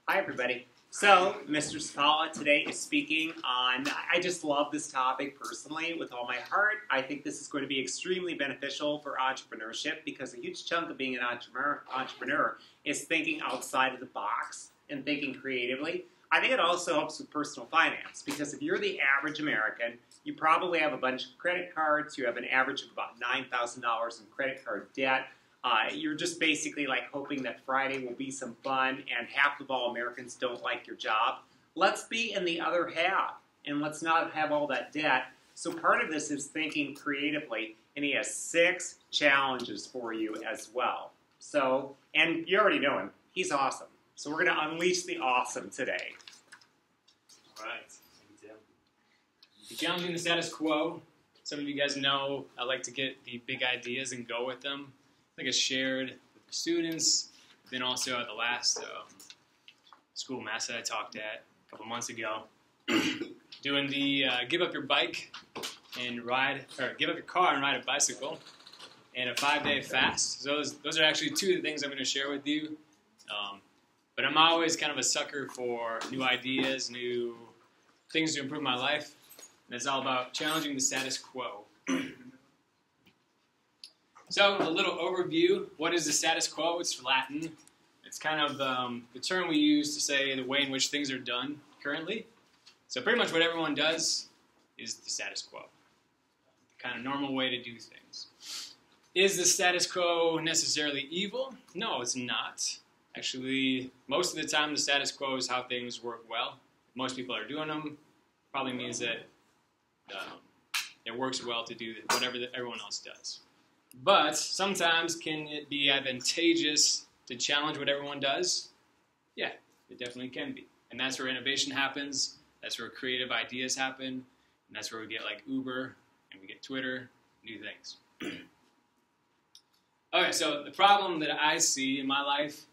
Hi, everybody. So, Mr. Supalia today is speaking on, I just love this topic personally with all my heart. I think this is going to be extremely beneficial for entrepreneurship because a huge chunk of being an entrepreneur is thinking outside of the box and thinking creatively. I think it also helps with personal finance because if you're the average American, you probably have a bunch of credit cards, you have an average of about $9,000 in credit card debt. You're just basically like hoping that Friday will be some fun and half of all Americans don't like your job. Let's be in the other half and let's not have all that debt. So part of this is thinking creatively, and he has 6 challenges for you as well. So, and you already know him, he's awesome. So we're going to unleash the awesome today. All right, thank you, Tim. Challenging the status quo. Some of you guys know I like to get the big ideas and go with them. I think I shared with the students, then also at the last school mass that I talked at a couple months ago, doing the give up your bike and ride, or give up your car and ride a bicycle, and a 5-day fast. So those are actually 2 of the things I'm going to share with you. But I'm always kind of a sucker for new ideas, new things to improve my life, and it's all about challenging the status quo. So, a little overview. What is the status quo? It's Latin. It's kind of the term we use to say the way in which things are done currently. So pretty much what everyone does is the status quo. The kind of normal way to do things. Is the status quo necessarily evil? No, it's not. Actually, most of the time the status quo is how things work well. If most people are doing them, probably means that it works well to do whatever everyone else does. But sometimes can it be advantageous to challenge what everyone does? Yeah, it definitely can be. And that's where innovation happens, that's where creative ideas happen, and that's where we get like Uber, and we get Twitter, new things. Okay, so the problem that I see in my life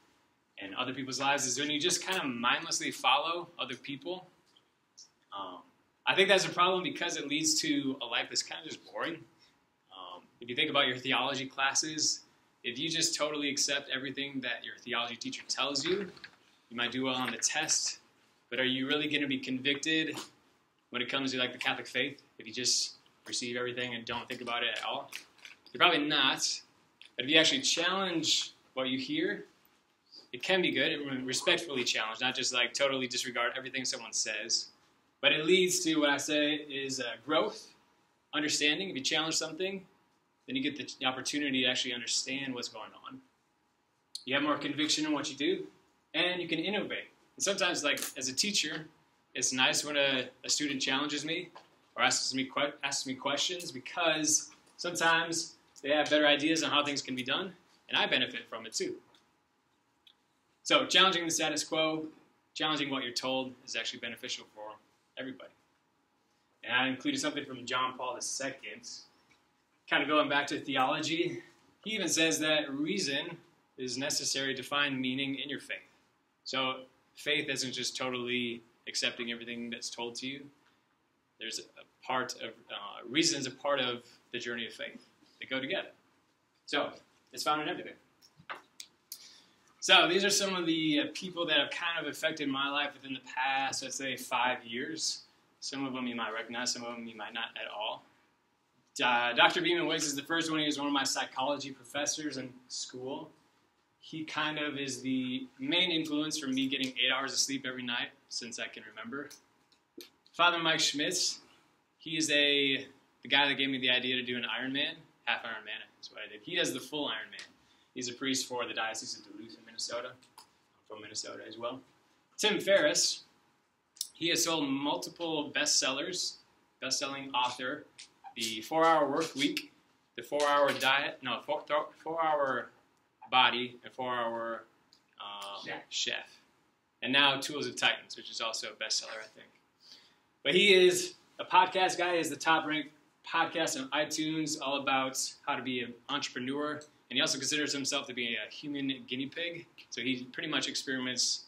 and other people's lives is when you just kind of mindlessly follow other people. I think that's a problem because it leads to a life that's kind of just boring. If you think about your theology classes, if you just totally accept everything that your theology teacher tells you, you might do well on the test, but are you really going to be convicted when it comes to like the Catholic faith if you just receive everything and don't think about it at all? You're probably not, but if you actually challenge what you hear, it can be good and respectfully challenge, not just like totally disregard everything someone says, but it leads to what I say is growth, understanding. If you challenge something, then you get the opportunity to actually understand what's going on. You have more conviction in what you do, and you can innovate. And sometimes, like as a teacher, it's nice when a student challenges me or asks me questions because sometimes they have better ideas on how things can be done, and I benefit from it too. So challenging the status quo, challenging what you're told is actually beneficial for everybody. And I included something from John Paul II. Kind of going back to theology, he even says that reason is necessary to find meaning in your faith. So faith isn't just totally accepting everything that's told to you. There's a part of, reason is a part of the journey of faith. They go together. So it's found in everything. So these are some of the people that have kind of affected my life within the past, let's say 5 years. Some of them you might recognize, some of them you might not at all. Dr. Beeman Wiggs is the first one. He was one of my psychology professors in school. He kind of is the main influence for me getting 8 hours of sleep every night since I can remember. Father Mike Schmitz, he is the guy that gave me the idea to do an Ironman, half Ironman is what I did. He does the full Ironman. He's a priest for the Diocese of Duluth in Minnesota. I'm from Minnesota as well. Tim Ferriss, he has sold multiple bestsellers, best-selling author. The 4-Hour Work Week, the 4-Hour Diet, 4-Hour Body, and 4-Hour Chef. And now Tools of Titans, which is also a bestseller, I think. But he is a podcast guy. He is the top-ranked podcast on iTunes, all about how to be an entrepreneur. And he also considers himself to be a human guinea pig. So he pretty much experiments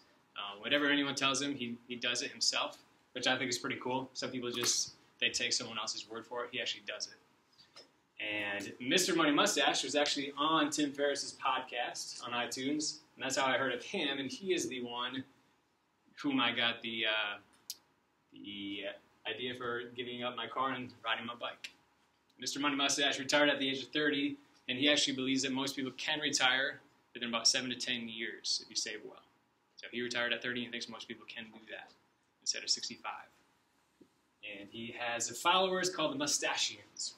whatever anyone tells him, he does it himself, which I think is pretty cool. Some people just... they take someone else's word for it. He actually does it. And Mr. Money Mustache was actually on Tim Ferriss's podcast on iTunes, and that's how I heard of him, and he is the one whom I got the idea for giving up my car and riding my bike. Mr. Money Mustache retired at the age of 30, and he actually believes that most people can retire within about 7 to 10 years if you save well. So he retired at 30 and thinks most people can do that instead of 65. And he has a followers called the Mustachians.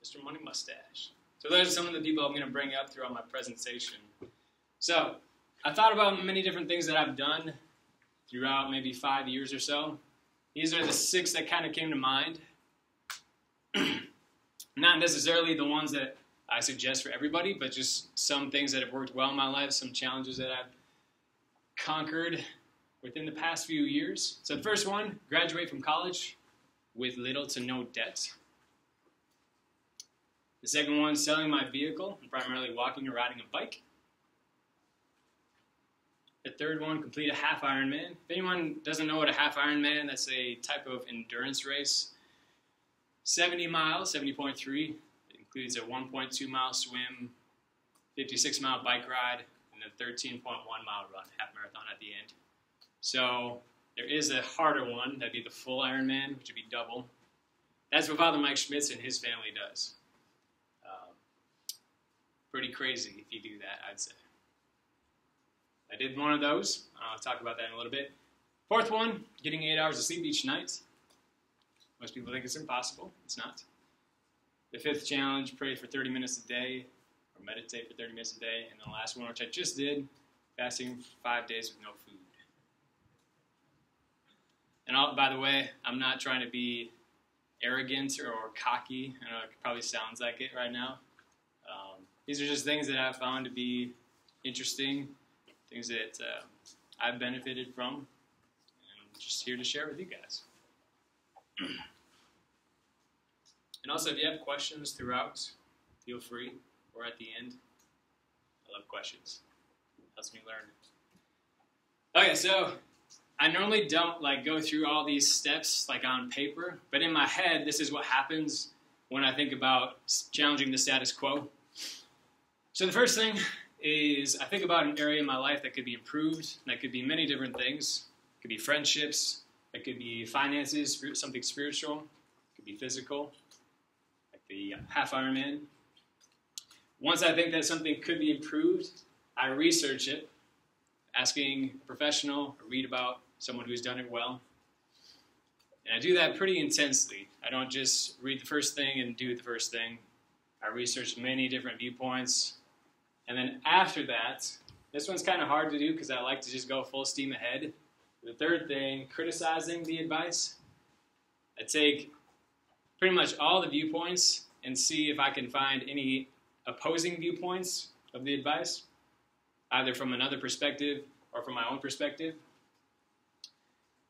Mr. Money Mustache. So those are some of the people I'm going to bring up throughout my presentation. So I thought about many different things that I've done throughout maybe 5 years or so. These are the 6 that kind of came to mind. Not necessarily the ones that I suggest for everybody, but just some things that have worked well in my life, some challenges that I've conquered within the past few years. So the first one, graduate from college with little to no debt. The second one, selling my vehicle, primarily walking or riding a bike. The third one, complete a half Ironman. If anyone doesn't know what a half Ironman, that's a type of endurance race. 70 miles, 70.3. It includes a 1.2 mile swim, 56 mile bike ride, and a 13.1 mile run, half marathon at the end. So there is a harder one, that'd be the full Ironman, which would be double. That's what Father Mike Schmitz and his family does. Pretty crazy if you do that, I'd say. I did one of those. I'll talk about that in a little bit. Fourth one, getting 8 hours of sleep each night. Most people think it's impossible. It's not. The fifth challenge, pray for 30 minutes a day, or meditate for 30 minutes a day. And the last one, which I just did, fasting 5 days with no food. And by the way, I'm not trying to be arrogant or cocky. I know it probably sounds like it right now. These are just things that I've found to be interesting, things that I've benefited from, and I'm just here to share with you guys. And also, if you have questions throughout, feel free, or at the end. I love questions. It helps me learn. Okay, so I normally don't go through all these steps on paper, but in my head, this is what happens when I think about challenging the status quo. So the first thing is I think about an area in my life that could be improved. That could be many different things. It could be friendships. It could be finances, something spiritual. It could be physical, like the half Ironman. Once I think that something could be improved, I research it, asking a professional or read about someone who's done it well. And I do that pretty intensely. I don't just read the first thing and do the first thing. I research many different viewpoints. And then after that, this one's kind of hard to do because I like to just go full steam ahead. The third thing, criticizing the advice. I take pretty much all the viewpoints and see if I can find any opposing viewpoints of the advice, either from another perspective or from my own perspective.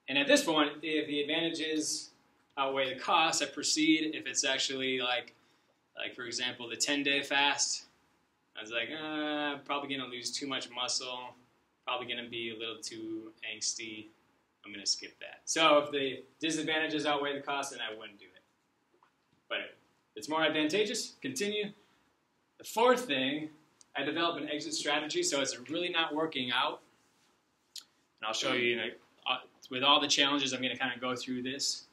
And at this point, if the advantages outweigh the costs, I proceed. If it's actually like for example, the 10-day fast, I was like, probably going to lose too much muscle, probably going to be a little too angsty. I'm going to skip that. So if the disadvantages outweigh the cost, then I wouldn't do it. But if it's more advantageous, continue. The fourth thing, I develop an exit strategy, so it's really not working out. And I'll show you, with all the challenges, I'm going to kind of go through this.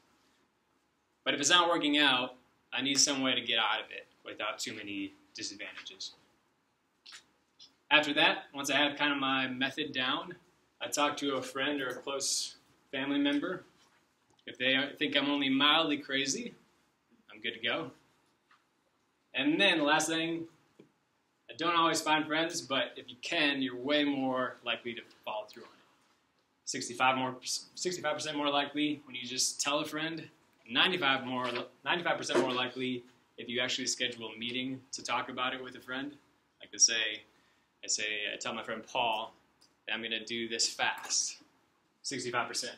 But if it's not working out, I need some way to get out of it without too many disadvantages. After that, once I have kind of my method down, I talk to a friend or a close family member. If they think I'm only mildly crazy, I'm good to go. And then the last thing, I don't always find friends, but if you can, you're way more likely to follow through on it. 65% more likely when you just tell a friend. 95% more likely if you actually schedule a meeting to talk about it with a friend. Like I tell my friend Paul that I'm going to do this fast. 65%.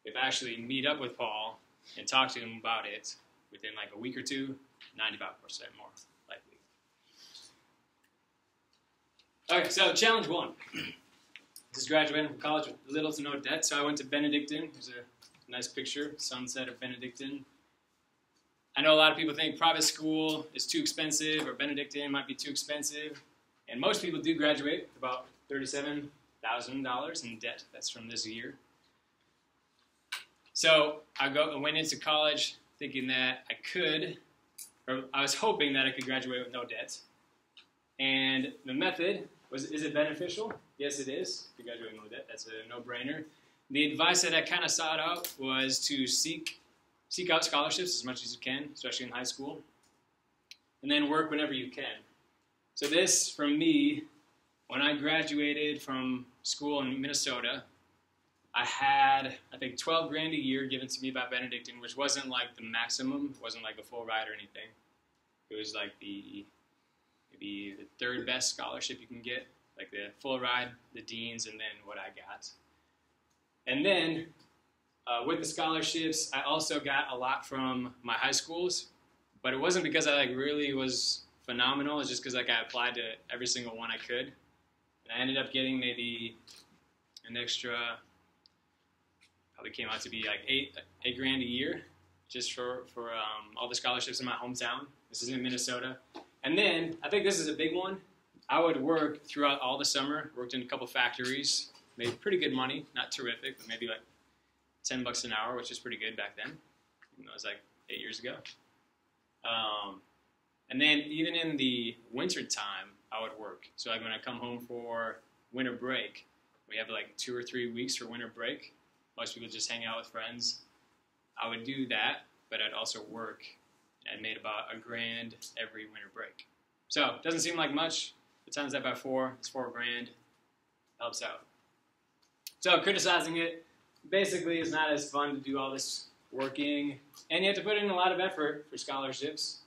If I actually meet up with Paul and talk to him about it within a week or two, 95% more likely. Okay, so challenge 1. This is graduating from college with little to no debt. So I went to Benedictine. There's a nice picture, sunset of Benedictine. I know a lot of people think private school is too expensive or Benedictine might be too expensive. And most people do graduate with about $37,000 $1,000 in debt. That's from this year. So I went into college thinking that I was hoping that I could graduate with no debt. And the method is it beneficial? Yes, it is. To graduate with no debt, that's a no-brainer. The advice that I kind of sought out was to seek out scholarships as much as you can, especially in high school, and then work whenever you can. So this, from me, when I graduated from school in Minnesota, I had, I think, $12,000 a year given to me by Benedictine, which wasn't like the maximum. It wasn't like a full ride or anything. It was like maybe the third best scholarship you can get, like the full ride, the deans, and then what I got. And then with the scholarships, I also got a lot from my high schools, but it wasn't because I really was phenomenal. It's just because I applied to every single one I could, and I ended up getting maybe an extra. Probably came out to be like $8,000 a year, just for all the scholarships in my hometown. This is in Minnesota, and then I think this is a big one. I would work throughout all the summer. Worked in a couple factories, made pretty good money, not terrific, but maybe like $10 an hour, which is pretty good back then. It was like 8 years ago. And then even in the winter time, I would work. So like when I come home for winter break, we have like 2 or 3 weeks for winter break. Most people just hang out with friends. I would do that, but I'd also work. I made about $1,000 every winter break. So it doesn't seem like much. But times that by 4, it's $4,000. Helps out. So criticizing it, basically it's not as fun to do all this working, and you have to put in a lot of effort for scholarships.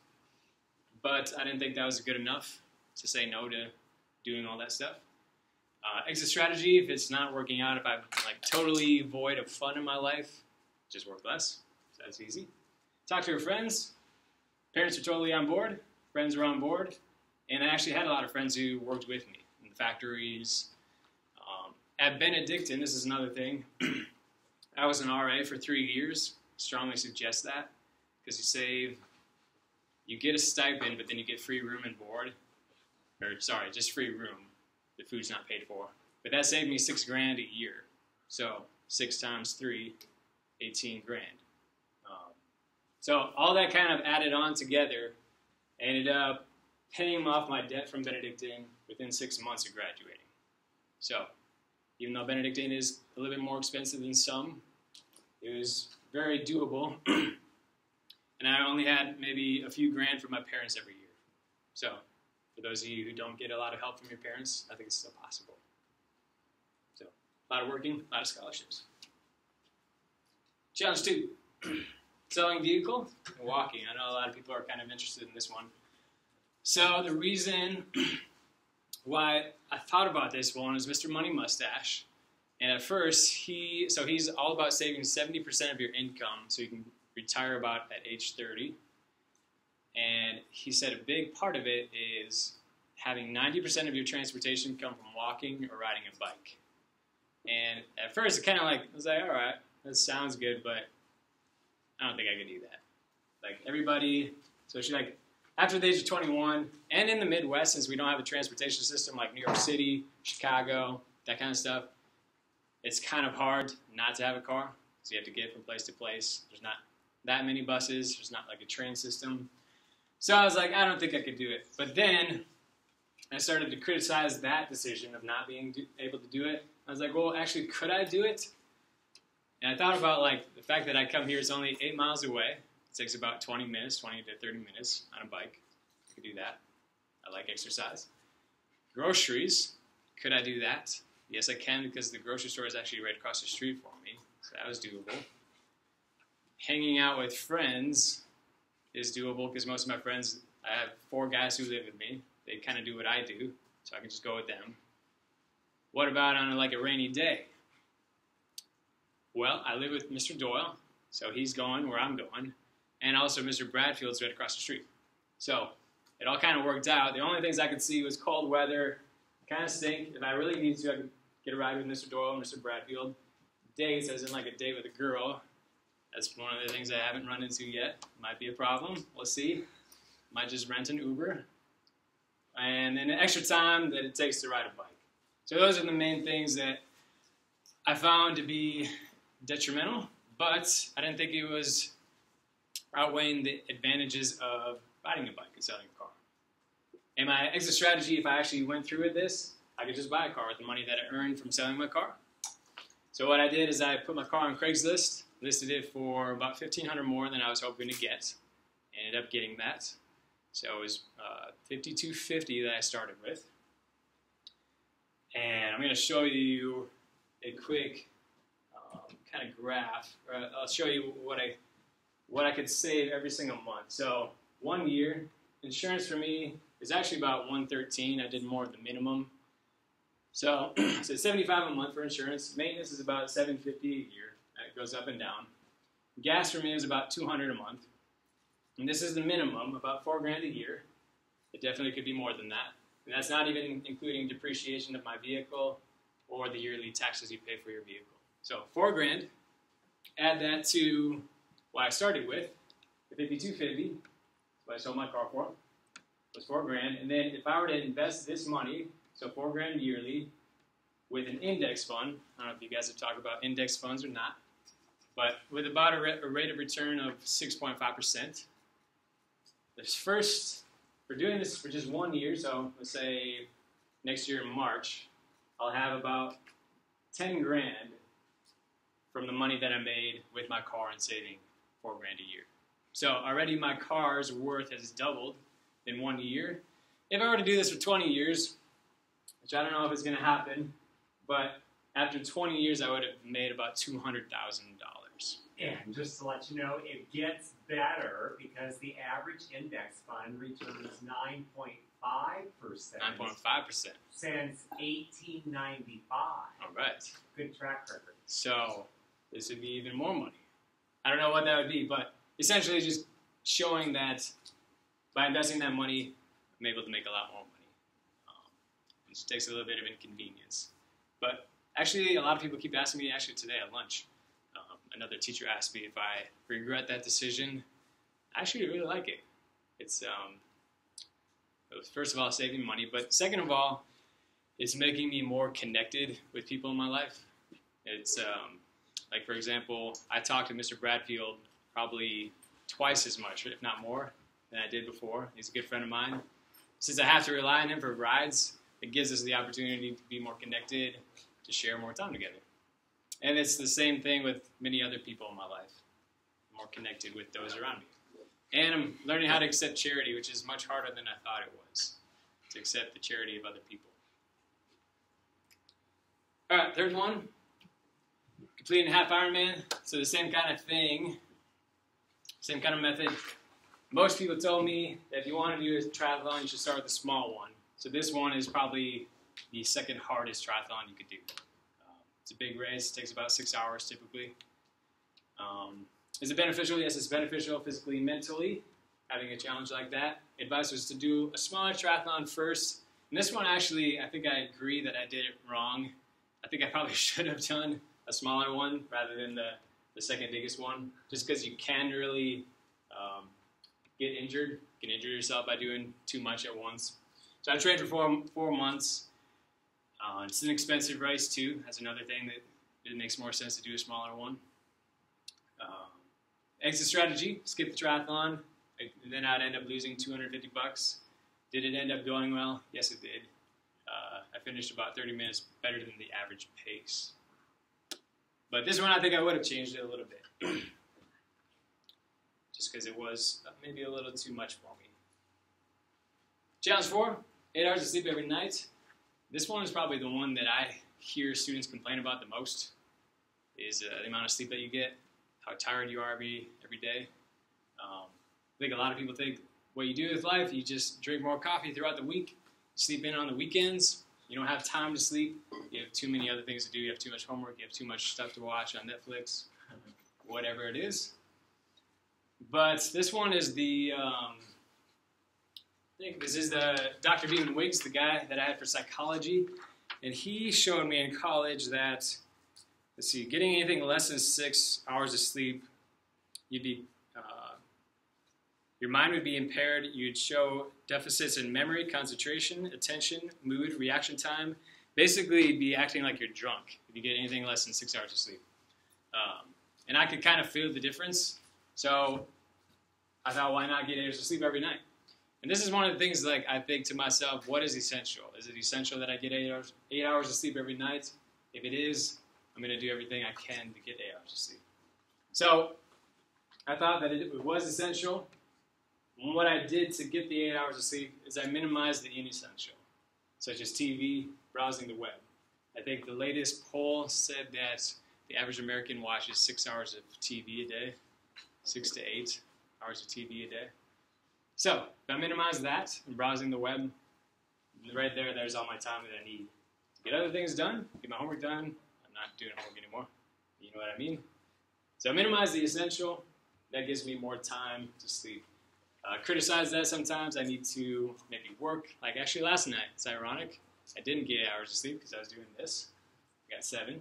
But I didn't think that was good enough to say no to doing all that stuff. Exit strategy, if it's not working out, if I'm like totally void of fun in my life, just work less. So that's easy. Talk to your friends. Parents are totally on board. Friends are on board. And I actually had a lot of friends who worked with me in the factories. At Benedictine, this is another thing. I was an RA for 3 years. Strongly suggest that because you get a stipend, but then you get free room and board. Or sorry, just free room. The food's not paid for. But that saved me $6,000 a year. So 6 times 3, $18,000. So all that kind of added on together, ended up paying off my debt from Benedictine within 6 months of graduating. So even though Benedictine is a little bit more expensive than some, it was very doable. And I only had maybe a few grand from my parents every year. So for those of you who don't get a lot of help from your parents, I think it's still possible. So a lot of working, a lot of scholarships. Challenge 2, selling vehicle and walking. I know a lot of people are kind of interested in this one. So the reason why I thought about this one is Mr. Money Mustache. And at first, he's all about saving 70% of your income so you can retire about at age 30. And he said a big part of it is having 90% of your transportation come from walking or riding a bike. And at first, I was like, all right, that sounds good, but I don't think I could do that. Like everybody, especially like after the age of 21, and in the Midwest, since we don't have a transportation system like New York City, Chicago, that kind of stuff, it's kind of hard not to have a car. So you have to get from place to place. There's not that many buses. There's not like a train system. So I was like, I don't think I could do it. But then I started to criticize that decision of not being able to do it. I was like, well, actually, could I do it? And I thought about like the fact that I come here, it's only 8 miles away. It takes about 20 to 30 minutes on a bike. I could do that. I like exercise. Groceries, could I do that? Yes, I can because the grocery store is actually right across the street for me. So that was doable. Hanging out with friends is doable because most of my friends, I have 4 guys who live with me. They kind of do what I do, so I can just go with them. What about on like a rainy day? Well, I live with Mr. Doyle, so he's going where I'm going. And also Mr. Bradfield's right across the street. So it all kind of worked out. The only things I could see was cold weather. Kind of stink. If I really need to, I could get a ride with Mr. Doyle and Mr. Bradfield. Dates, as in like a date with a girl. That's one of the things I haven't run into yet. Might be a problem. We'll see. Might just rent an Uber. And then the extra time that it takes to ride a bike. So those are the main things that I found to be detrimental, but I didn't think it was outweighing the advantages of riding a bike and selling a car. And my exit strategy, if I actually went through with this, I could just buy a car with the money that I earned from selling my car. So what I did is I put my car on Craigslist, listed it for about $1,500 more than I was hoping to get. Ended up getting that. So it was $5,250 that I started with. And I'm going to show you a quick kind of graph. I'll show you what I could save every single month. So 1 year, insurance for me is actually about $113. I did more of the minimum. So it's $75 a month for insurance. Maintenance is about $750 a year. It goes up and down. Gas for me is about $200 a month. And this is the minimum, about $4,000 a year. It definitely could be more than that. And that's not even including depreciation of my vehicle or the yearly taxes you pay for your vehicle. So $4,000, add that to what I started with, the $5,250, what I sold my car for, was $4,000. And then if I were to invest this money, so $4,000 yearly, with an index fund, I don't know if you guys have talked about index funds or not, but with about a rate of return of 6.5%, we're doing this for just 1 year, so let's say next year in March, I'll have about $10,000 from the money that I made with my car and saving $4,000 a year. So already my car's worth has doubled in 1 year. If I were to do this for 20 years, which I don't know if it's going to happen, but after 20 years, I would have made about $200,000. And just to let you know, it gets better because the average index fund returns 9.5%. 9.5%. Since 1895. All right. Good track record. So this would be even more money. I don't know what that would be, but essentially just showing that by investing that money, I'm able to make a lot more money. It just takes a little bit of inconvenience. But actually, a lot of people keep asking me, actually today at lunch, another teacher asked me if I regret that decision. I actually really like it. It's, first of all, saving money, but second of all, it's making me more connected with people in my life. It's, like for example, I talked to Mr. Bradfield probably twice as much, if not more, than I did before. He's a good friend of mine. Since I have to rely on him for rides, it gives us the opportunity to be more connected, to share more time together. And it's the same thing with many other people in my life. I'm more connected with those around me. And I'm learning how to accept charity, which is much harder than I thought it was, to accept the charity of other people. All right, third one, completing a half Ironman. So the same kind of thing, same kind of method. Most people told me that if you want to do a triathlon, you should start with a small one. So this one is probably the second hardest triathlon you could do. It's a big race. It takes about 6 hours typically. Is it beneficial? Yes, it's beneficial physically, mentally, having a challenge like that. Advice was to do a smaller triathlon first. And this one actually, I think I agree that I did it wrong. I think I probably should have done a smaller one rather than the second biggest one, just because you can really get injured. You can injure yourself by doing too much at once. So I trained for 4 months. It's an expensive race too. That's another thing that it makes more sense to do a smaller one. Exit strategy, skip the triathlon. Then I'd end up losing $250. Did it end up going well? Yes, it did. I finished about 30 minutes better than the average pace. But this one, I think I would have changed it a little bit. Just because it was maybe a little too much for me. Challenge 4, 8 hours of sleep every night. This one is probably the one that I hear students complain about the most, is the amount of sleep that you get, how tired you are every day. I think a lot of people think what you do with life, you just drink more coffee throughout the week, sleep in on the weekends, you don't have time to sleep, you have too many other things to do, you have too much homework, you have too much stuff to watch on Netflix, whatever it is. But this one is the, I think this is the Dr. Beeman Wiggs, the guy that I had for psychology, and he showed me in college that, let's see, getting anything less than 6 hours of sleep, you'd be, your mind would be impaired. You'd show deficits in memory, concentration, attention, mood, reaction time, basically be acting like you're drunk if you get anything less than 6 hours of sleep. And I could kind of feel the difference. So I thought, why not get 8 hours of sleep every night? And this is one of the things, like, I think to myself, what is essential? Is it essential that I get 8 hours of sleep every night? If it is, I'm going to do everything I can to get 8 hours of sleep. So I thought that it was essential. And what I did to get the 8 hours of sleep is I minimized the inessential, such as TV, browsing the web. I think the latest poll said that the average American watches 6 hours of TV a day, 6 to 8 hours of TV a day. So if I minimize that and browsing the web, right there's all my time that I need to get other things done, get my homework done. I'm not doing homework anymore. You know what I mean? So minimize the essential. That gives me more time to sleep. Criticize that sometimes. I need to maybe work. Like actually last night, it's ironic. I didn't get 8 hours of sleep because I was doing this. I got 7.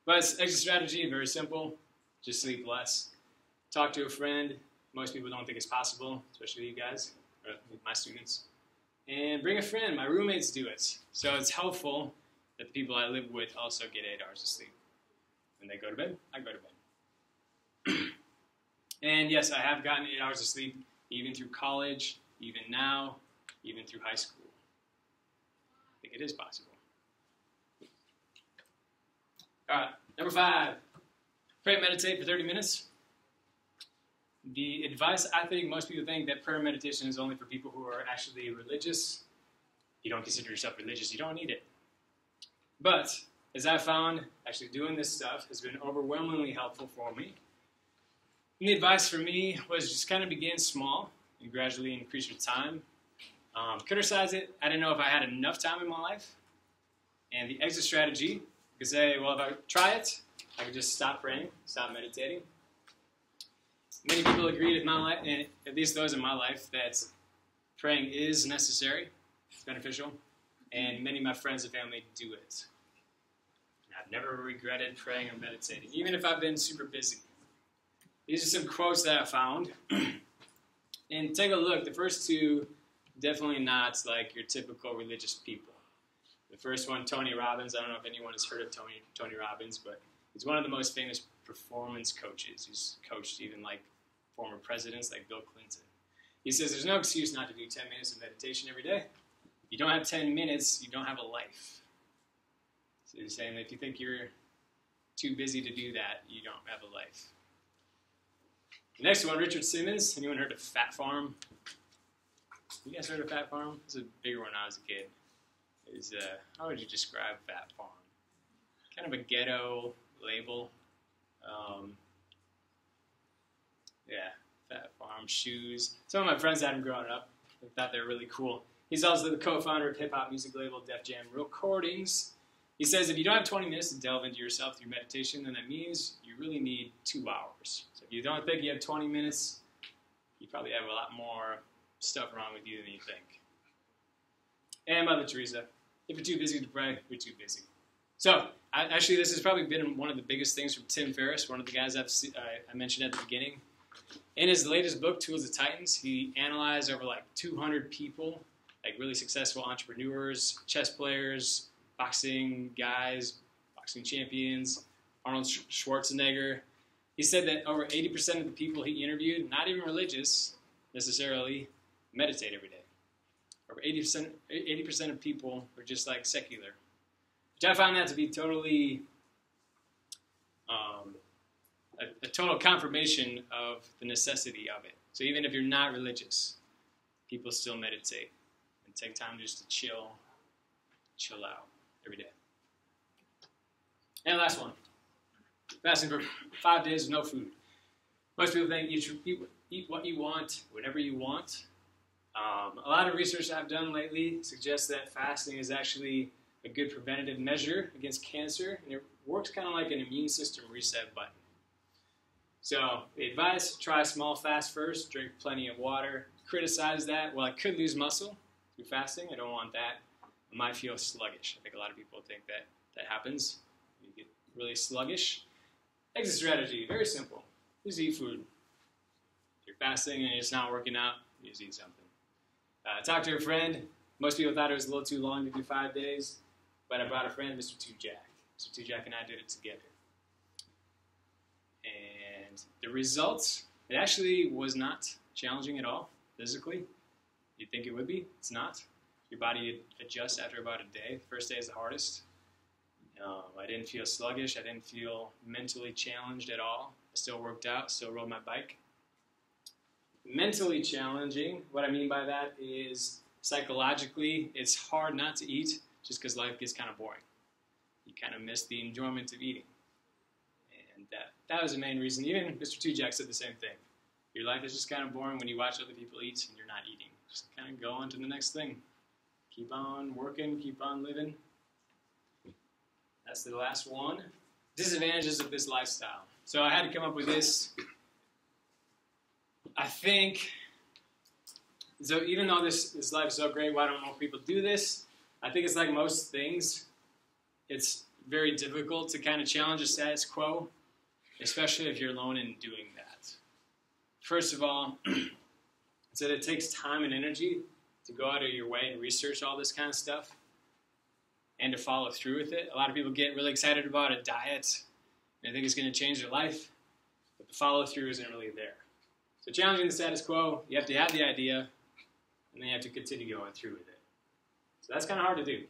But exit strategy, very simple. Just sleep less. Talk to a friend. Most people don't think it's possible, especially you guys, or my students. And bring a friend. My roommates do it. So it's helpful that the people I live with also get 8 hours of sleep. When they go to bed, I go to bed. And yes, I have gotten 8 hours of sleep even through college, even now, even through high school. I think it is possible. All right, number 5, pray and meditate for 30 minutes. The advice, I think most people think that prayer and meditation is only for people who are actually religious. If you don't consider yourself religious, you don't need it. But as I found, actually doing this stuff has been overwhelmingly helpful for me. And the advice for me was just kind of begin small and gradually increase your time. Criticize it. I didn't know if I had enough time in my life. And the exit strategy, you could say, well, if I try it, I could just stop praying, stop meditating. Many people agreed in my life, and at least those in my life, that praying is necessary, it's beneficial, and many of my friends and family do it. And I've never regretted praying or meditating, even if I've been super busy. These are some quotes that I found. And take a look. The first two, definitely not like your typical religious people. The first one, Tony Robbins. I don't know if anyone has heard of Tony Robbins, but he's one of the most famous performance coaches. He's coached even like former presidents like Bill Clinton. He says there's no excuse not to do 10 minutes of meditation every day. If you don't have 10 minutes, you don't have a life. So he's saying that if you think you're too busy to do that, you don't have a life. The next one, Richard Simmons. Anyone heard of Fat Farm? You guys heard of Fat Farm? It was a bigger one when I was a kid. It was, how would you describe Fat Farm? Kind of a ghetto label. Yeah, Fat Farm shoes. Some of my friends had them growing up. I thought they were really cool. He's also the co-founder of hip-hop music label Def Jam Recordings. He says if you don't have 20 minutes to delve into yourself through meditation, then that means you really need 2 hours. So if you don't think you have 20 minutes, you probably have a lot more stuff wrong with you than you think. And Mother Teresa, if you're too busy to pray, you're too busy. So, actually, this has probably been one of the biggest things from Tim Ferriss, one of the guys I mentioned at the beginning. In his latest book, Tools of Titans, he analyzed over like 200 people, like really successful entrepreneurs, chess players, boxing guys, boxing champions, Arnold Schwarzenegger. He said that over 80% of the people he interviewed, not even religious necessarily, meditate every day. Over 80% of people were just like secular. Which I found that to be totally a total confirmation of the necessity of it. So even if you're not religious, people still meditate and take time just to chill out every day. And last one, fasting for 5 days with no food. Most people think you should eat what you want, whenever you want. A lot of research I've done lately suggests that fasting is actually a good preventative measure against cancer, and it works kind of like an immune system reset button. So the advice, try a small fast first, drink plenty of water. Criticize that. Well, I could lose muscle through fasting. I don't want that. I might feel sluggish. I think a lot of people think that happens. You get really sluggish. Exit strategy, very simple. Just eat food. If you're fasting and it's not working out, you just eat something. Talk to a friend. Most people thought it was a little too long to do 5 days. but I brought a friend, Mr. Two Jack. Mr. Two Jack and I did it together. And the results, it actually was not challenging at all physically. You'd think it would be. It's not. Your body adjusts after about a day. The first day is the hardest. I didn't feel sluggish. I didn't feel mentally challenged at all. I still worked out, still rode my bike. Mentally challenging, what I mean by that is psychologically, it's hard not to eat just because life gets kind of boring. You kind of miss the enjoyment of eating. And that was the main reason. Even Mr. Two Jack said the same thing. Your life is just kind of boring when you watch other people eat and you're not eating. Just kind of go on to the next thing. Keep on working, keep on living. That's the last one. Disadvantages of this lifestyle. So I had to come up with this. I think, so even though this life is so great, why don't more people do this? I think it's like most things. It's very difficult to kind of challenge the status quo, especially if you're alone in doing that. First of all, it's that it takes time and energy to go out of your way and research all this kind of stuff and to follow through with it. A lot of people get really excited about a diet and they think it's going to change their life, but the follow-through isn't really there. So challenging the status quo, you have to have the idea, and then you have to continue going through with it. So that's kind of hard to do.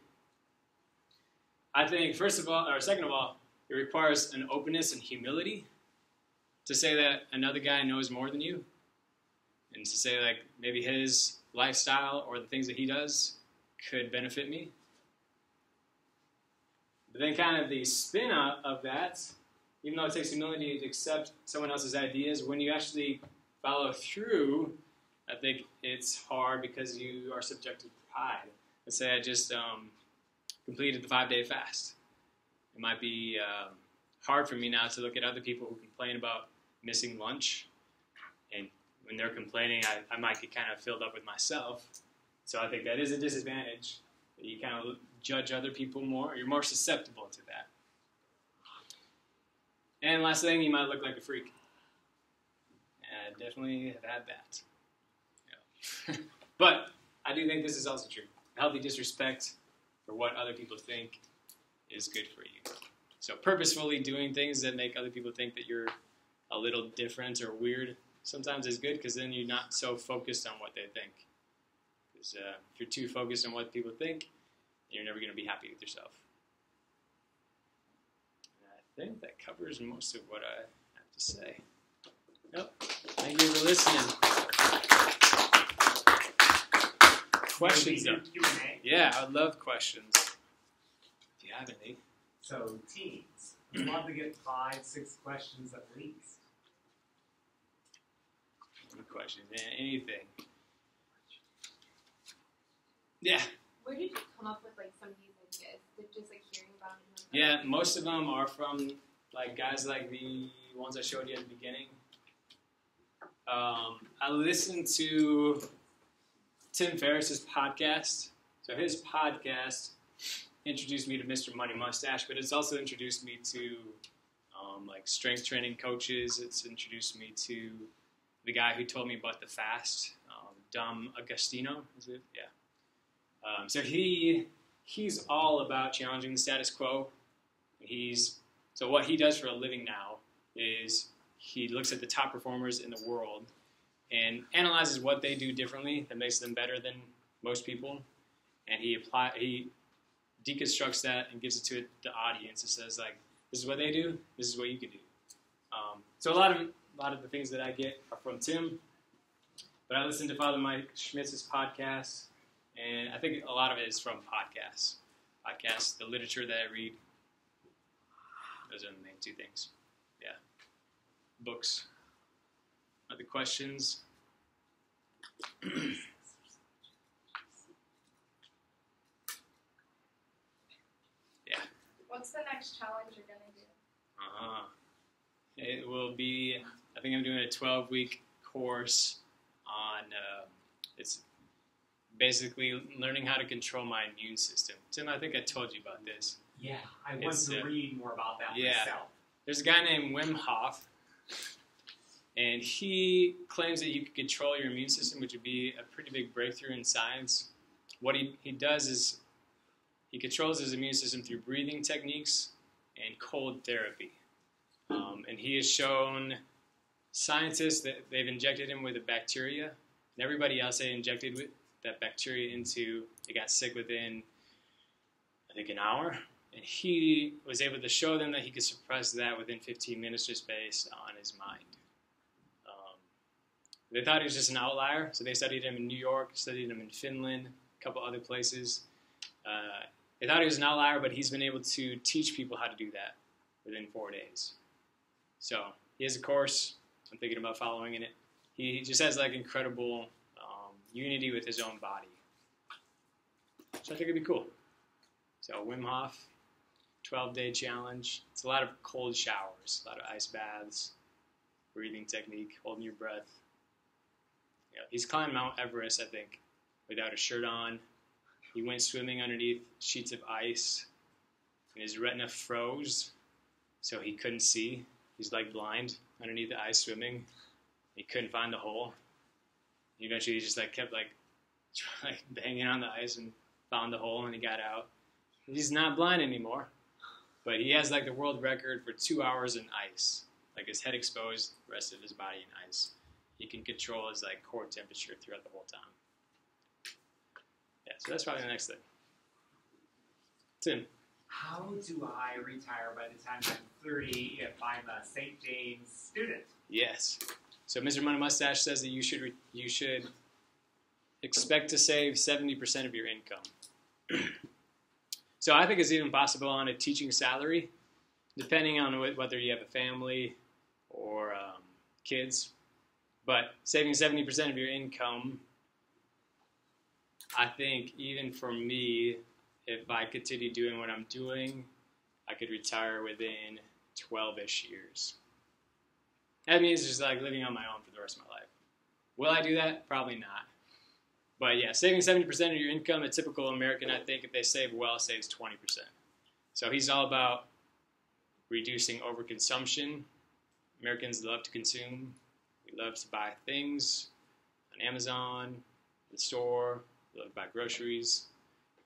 I think, second of all, it requires an openness and humility to say that another guy knows more than you, and to say like maybe his lifestyle or the things that he does could benefit me. But then kind of the spin of that, even though it takes humility to accept someone else's ideas, when you actually follow through, I think it's hard because you are subject to pride. Let's say I just completed the 5-day fast. It might be hard for me now to look at other people who complain about missing lunch. And when they're complaining, I might get kind of filled up with myself. So I think that is a disadvantage. You kind of judge other people more. You're more susceptible to that. And last thing, you might look like a freak. I definitely have had that. Yeah. But I do think this is also true. Healthy disrespect for what other people think is good for you. So purposefully doing things that make other people think that you're a little different or weird sometimes is good because then you're not so focused on what they think. Because if you're too focused on what people think, you're never going to be happy with yourself. And I think that covers most of what I have to say. Yep. Thank you for listening. Questions? Q&A? Yeah, I would love questions. If you have any. So, teens, I'd love to get 5-6 questions at least. Any questions? Anything? Yeah. Where did you come up with like some of these ideas? Did just like hearing about it? Yeah, most of them are from like guys like the ones I showed you at the beginning. I listened to Tim Ferriss's podcast. So his podcast introduced me to Mr. Money Mustache, but it's also introduced me to like strength training coaches. It's introduced me to the guy who told me about the fast, Dom Agostino, is it? Yeah. So he's all about challenging the status quo. So what he does for a living now is he looks at the top performers in the world and analyzes what they do differently that makes them better than most people, and he deconstructs that and gives it to the audience. It says like, this is what they do, this is what you can do. So a lot of the things that I get are from Tim, but I listen to Father Mike Schmitz's podcast, and I think a lot of it is from podcasts, the literature that I read. Those are the main two things. Yeah. Books. Other questions? Yeah. What's the next challenge you're going to do? It will be, I think I'm doing a 12-week course on, it's basically learning how to control my immune system. Tim, I think I told you about this. Yeah, I want to read more about that myself. There's a guy named Wim Hof, and he claims that you can control your immune system, which would be a pretty big breakthrough in science. What he does is he controls his immune system through breathing techniques and cold therapy. And he has shown scientists that they've injected him with a bacteria, and everybody else they injected with that bacteria into, they got sick within, I think, an hour. And he was able to show them that he could suppress that within 15 minutes just based on his mind. They thought he was just an outlier, so they studied him in New York, studied him in Finland, a couple other places. They thought he was an outlier, but he's been able to teach people how to do that within 4 days. So he has a course. I'm thinking about following in it. He just has like incredible unity with his own body. So I think it'd be cool. So Wim Hof, 12-day challenge. It's a lot of cold showers, a lot of ice baths, breathing technique, holding your breath. You know, he's climbed Mount Everest, I think, without a shirt on. He went swimming underneath sheets of ice, and his retina froze, so he couldn't see. He's like blind underneath the ice swimming. He couldn't find the hole. Eventually, he just like kept like banging on the ice and found the hole, and he got out. He's not blind anymore, but he has like the world record for 2 hours in ice, like his head exposed, rest of his body in ice. He can control his like core temperature throughout the whole time. Yeah, so that's probably the next thing. Tim. How do I retire by the time I'm 30 if I'm a St. James student? Yes. So Mr. Money Mustache says that you should expect to save 70% of your income. So I think it's even possible on a teaching salary, depending on whether you have a family or kids. But saving 70% of your income, I think even for me, if I continue doing what I'm doing, I could retire within 12-ish years. That means just like living on my own for the rest of my life. Will I do that? Probably not. But yeah, saving 70% of your income, a typical American, I think, if they save well, saves 20%. So he's all about reducing overconsumption. Americans love to consume. We love to buy things on Amazon, the store. We love to buy groceries.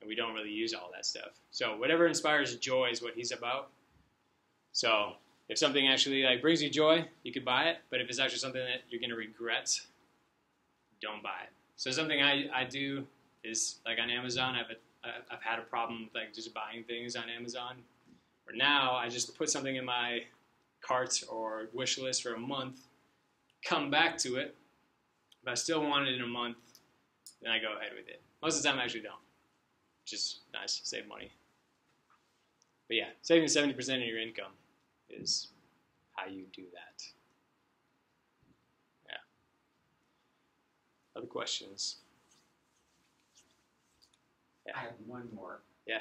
And we don't really use all that stuff. So whatever inspires joy is what he's about. So if something actually like brings you joy, you could buy it. But if it's actually something that you're going to regret, don't buy it. So something I do is like on Amazon, I've had a problem with like just buying things on Amazon. For now, I just put something in my cart or wish list for a month, come back to it. If I still want it in a month, then I go ahead with it. Most of the time I actually don't. Which is nice, save money. But yeah, saving 70% of your income is how you do that. Yeah. Other questions? Yeah. I have one more. Yeah.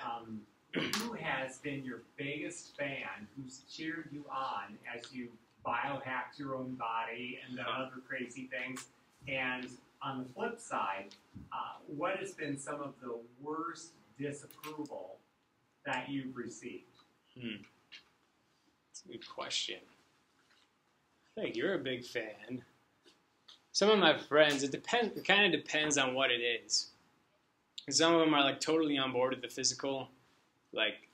Who has been your biggest fan, who's cheered you on as you biohacked your own body and done other crazy things? And on the flip side, what has been some of the worst disapproval that you've received? That's a good question. I think you're a big fan. Some of my friends, it kind of depends on what it is. And some of them are like totally on board with the physical, like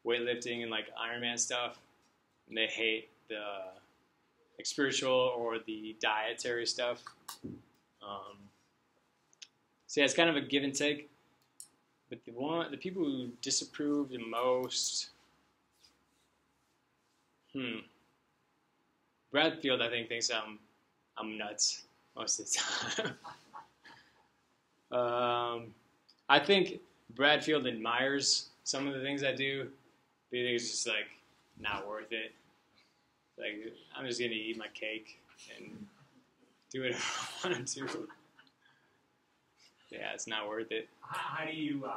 weightlifting and like Ironman stuff. And they hate the like spiritual or the dietary stuff. So yeah, it's kind of a give and take. But the people who disapprove the most, Bradfield, I think, thinks I'm nuts most of the time. I think Bradfield admires some of the things I do, but he thinks it's just like not worth it. Like I'm just gonna eat my cake and do whatever I want to do. Yeah, it's not worth it. How do you,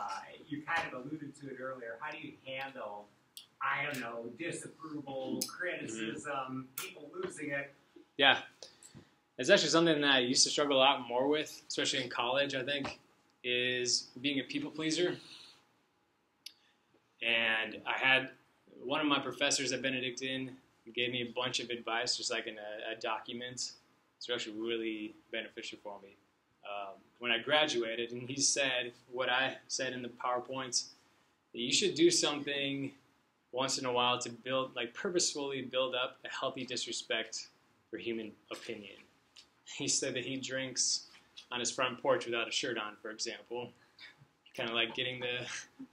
you kind of alluded to it earlier, how do you handle, I don't know, disapproval, criticism, people losing it? Yeah, it's actually something that I used to struggle a lot more with, especially in college, I think, is being a people pleaser. And I had one of my professors at Benedictine gave me a bunch of advice, just like in a document. It's actually really beneficial for me. When I graduated, and he said what I said in the PowerPoints, that you should do something once in a while to build, like purposefully build up a healthy disrespect for human opinion. He said that he drinks on his front porch without a shirt on, for example. Kind of like getting the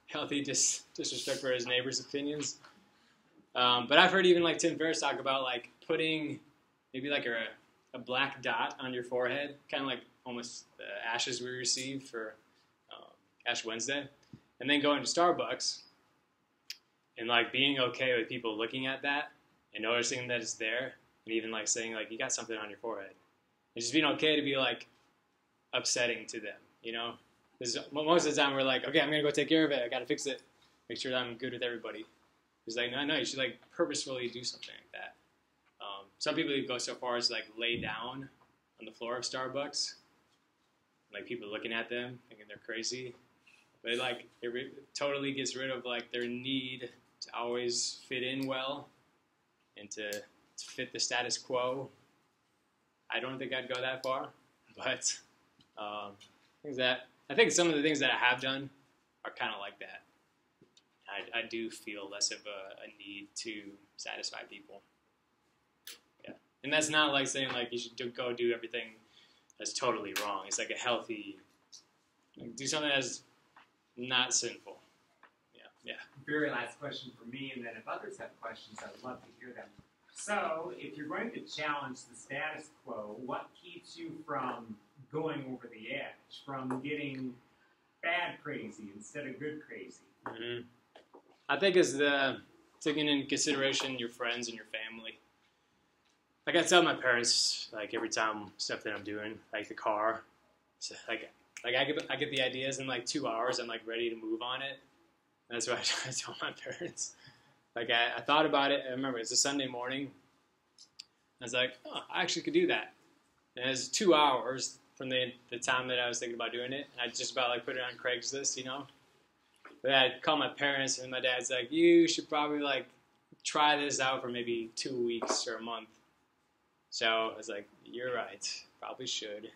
healthy disrespect for his neighbors' opinions. But I've heard even like Tim Ferriss talk about like putting maybe like a black dot on your forehead, kind of like almost the ashes we receive for Ash Wednesday, and then going to Starbucks and like being okay with people looking at that and noticing that it's there, and even like saying like you got something on your forehead, and just being okay to be like upsetting to them, you know? Because most of the time we're like, okay, I'm gonna go take care of it. I gotta fix it, make sure that I'm good with everybody. It's like, no, you should like purposefully do something like that. Some people go so far as like lay down on the floor of Starbucks, like people looking at them thinking they're crazy. But like it totally gets rid of like their need to always fit in well and to fit the status quo. I don't think I'd go that far, but I think some of the things that I have done are kind of like that. I do feel less of a need to satisfy people. Yeah, and that's not like saying like you should go do everything that's totally wrong. It's like a healthy, like, do something that's not sinful. Yeah. Very last question for me, and then if others have questions, I would love to hear them. So, if you're going to challenge the status quo, what keeps you from going over the edge, from getting bad crazy instead of good crazy? Mm-hmm. I think it's taking into consideration your friends and your family. Like I tell my parents, like every time stuff that I'm doing, like the car, so like I get the ideas in like 2 hours. I'm like ready to move on it. That's what I tell my parents. Like I thought about it. I remember it's a Sunday morning. I was like, oh, I actually could do that. And it was 2 hours from the time that I was thinking about doing it. And I just about like put it on Craigslist, you know. But I called my parents, and my dad's like, you should probably like try this out for maybe 2 weeks or a month. So I was like, you're right, probably should.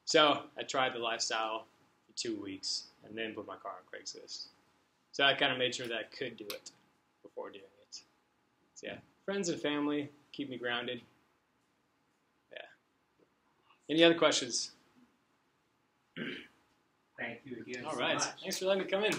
So I tried the lifestyle for 2 weeks and then put my car on Craigslist. So I kind of made sure that I could do it before doing it. So yeah, friends and family keep me grounded. Yeah. Any other questions? Thank you again. All so right. much. Thanks for letting me come in.